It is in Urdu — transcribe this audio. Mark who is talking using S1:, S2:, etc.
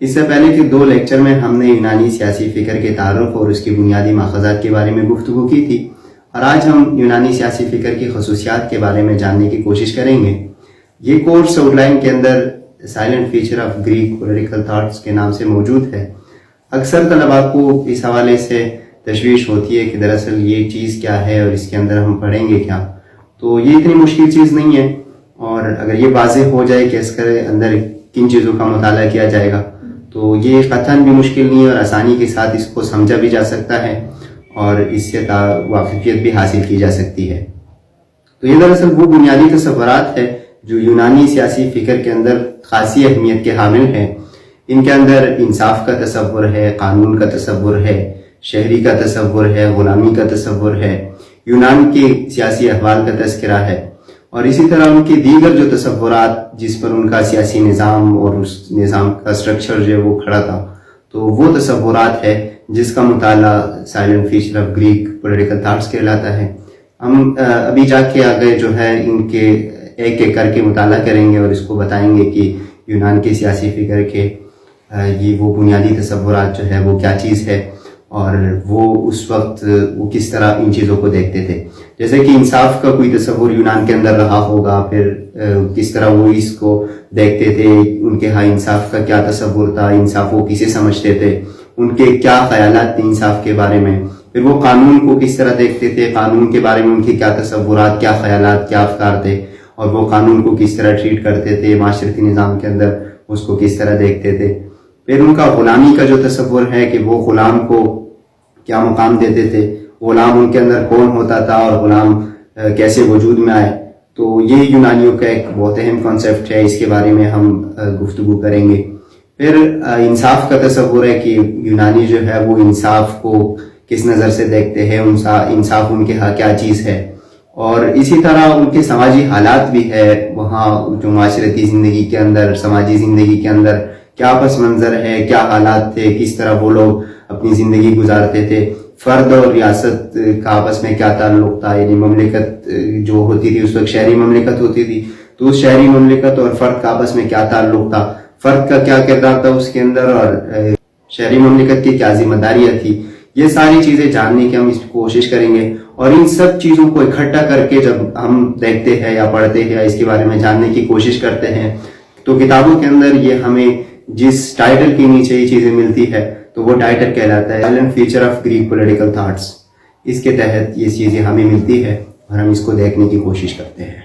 S1: اس سے پہلے کہ 2 لیکچر میں ہم نے یونانی سیاسی فکر کے تعارف اور اس کی بنیادی ماخذات کے بارے میں گفتگو کی تھی، اور آج ہم یونانی سیاسی فکر کی خصوصیات کے بارے میں جاننے کی کوشش کریں گے۔ یہ کورس آؤٹ لائن کے اندر silent feature of Greek political thoughts کے نام سے موجود ہے۔ اکثر طلباء کو اس حوالے سے تشویش ہوتی ہے کہ دراصل یہ چیز کیا ہے اور اس کے اندر ہم پڑھیں گے کیا۔ تو یہ اتنی مشکل چیز نہیں ہے، اور اگر یہ واضح ہو جائے کہ اس کے اندر کن چیزوں کا مطالعہ کیا جائے گا تو یہ قطعاً بھی مشکل نہیں ہے، اور آسانی کے ساتھ اس کو سمجھا بھی جا سکتا ہے اور اس سے واقفیت بھی حاصل کی جا سکتی ہے۔ تو یہ دراصل وہ بنیادی تصورات ہے جو یونانی سیاسی فکر کے اندر خاصی اہمیت کے حامل ہیں۔ ان کے اندر انصاف کا تصور ہے، قانون کا تصور ہے، شہری کا تصور ہے، غلامی کا تصور ہے، یونان کے سیاسی احوال کا تذکرہ ہے، اور اسی طرح ان کے دیگر جو تصورات جس پر ان کا سیاسی نظام اور اس نظام کا سٹرکچر جو ہے وہ کھڑا تھا، تو وہ تصورات ہے جس کا مطالعہ silent feature of Greek political thoughts کہلاتا ہے۔ ہم ابھی جا کے آگے جو ہے ان کے ایک ایک کر کے مطالعہ کریں گے اور اس کو بتائیں گے کہ یونان کے سیاسی فکر کے یہ وہ بنیادی تصورات جو ہے وہ کیا چیز ہے، اور وہ اس وقت وہ کس طرح ان چیزوں کو دیکھتے تھے۔ جیسے کہ انصاف کا کوئی تصور یونان کے اندر رہا ہوگا، پھر کس طرح وہ اس کو دیکھتے تھے، ان کے ہاں انصاف کا کیا تصور تھا، انصاف وہ کسے سمجھتے تھے، ان کے کیا خیالات تھے انصاف کے بارے میں، پھر وہ قانون کو کس طرح دیکھتے تھے، قانون کے بارے میں ان کے کیا تصورات، کیا خیالات، کیا افکار تھے، اور وہ قانون کو کس طرح ٹریٹ کرتے تھے، معاشرتی نظام کے اندر اس کو کس طرح دیکھتے تھے۔ پھر ان کا غلامی کا جو تصور ہے کہ وہ غلام کو کیا مقام دیتے تھے، غلام ان کے اندر کون ہوتا تھا اور غلام کیسے وجود میں آئے۔ تو یہ یونانیوں کا ایک بہت اہم کانسیپٹ ہے، اس کے بارے میں ہم گفتگو کریں گے۔ پھر انصاف کا تصور ہے کہ یونانی جو ہے وہ انصاف کو کس نظر سے دیکھتے ہیں، انصاف ان کے ہاں کیا چیز ہے، اور اسی طرح ان کے سماجی حالات بھی ہے، وہاں جو معاشرتی زندگی کے اندر، سماجی زندگی کے اندر کیا پس منظر ہے، کیا حالات تھے، کس طرح وہ لوگ اپنی زندگی گزارتے تھے، فرد اور ریاست کا آپس میں کیا تعلق تھا، یعنی مملکت جو ہوتی تھی اس وقت شہری مملکت ہوتی تھی، تو اس شہری مملکت اور فرد کا آپس میں کیا تعلق تھا، فرد کا کیا کردار تھا اس کے اندر، اور شہری مملکت کی کیا ذمہ داریاں تھی۔ یہ ساری چیزیں جاننے کی ہم اس کوشش کریں گے، اور ان سب چیزوں کو اکٹھا کر کے جب ہم دیکھتے ہیں یا پڑھتے ہیں یا اس کے بارے میں جاننے کی کوشش کرتے ہیں تو کتابوں کے اندر یہ ہمیں جس ٹائٹل کے نیچے یہ چیزیں ملتی ہے تو وہ ٹائٹل کہلاتا ہے silent feature of Greek political thoughts. اس کے تحت یہ چیزیں ہمیں ملتی ہے اور ہم اس کو دیکھنے کی کوشش کرتے ہیں۔